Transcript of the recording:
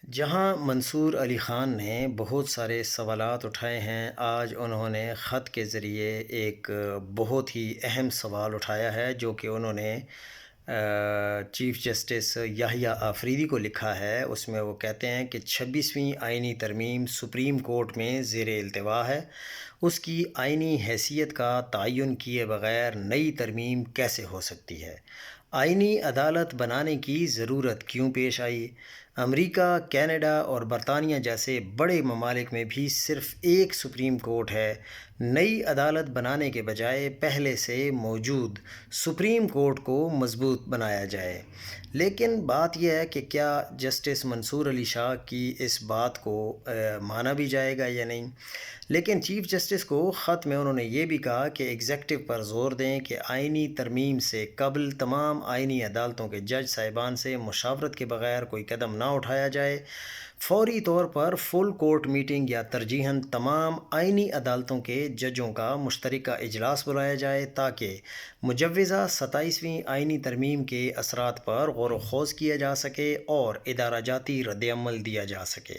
جہاں منصور علی خان نے بہت سارے سوالات اٹھائے ہیں، آج انہوں نے خط کے ذریعے ایک بہت ہی اہم سوال اٹھایا ہے جو کہ انہوں نے چیف جسٹس یحییٰ آفریدی کو لکھا ہے۔ اس میں وہ کہتے ہیں کہ 26ویں آئینی ترمیم سپریم کورٹ میں زیر التوا ہے، اس کی آئینی حیثیت کا تعین کیے بغیر نئی ترمیم کیسے ہو سکتی ہے؟ آئینی عدالت بنانے کی ضرورت کیوں پیش آئی؟ امریکہ، کینیڈا اور برطانیہ جیسے بڑے ممالک میں بھی صرف ایک سپریم کورٹ ہے۔ نئی عدالت بنانے کے بجائے پہلے سے موجود سپریم کورٹ کو مضبوط بنایا جائے۔ لیکن بات یہ ہے کہ کیا جسٹس منصور علی شاہ کی اس بات کو مانا بھی جائے گا یا نہیں؟ لیکن چیف جسٹس کو خط میں انہوں نے یہ بھی کہا کہ ایگزیکٹو پر زور دیں کہ آئینی ترمیم سے قبل تمام آئینی عدالتوں کے جج صاحبان سے مشاورت کے بغیر کوئی قدم نہ اٹھایا جائے۔ فوری طور پر فل کورٹ میٹنگ یا ترجیحاً تمام آئینی عدالتوں کے ججوں کا مشترکہ اجلاس بلایا جائے تاکہ مجوزہ 27ویں آئینی ترمیم کے اثرات پر غور و خوض کیا جا سکے اور ادارہ جاتی رد عمل دیا جا سکے۔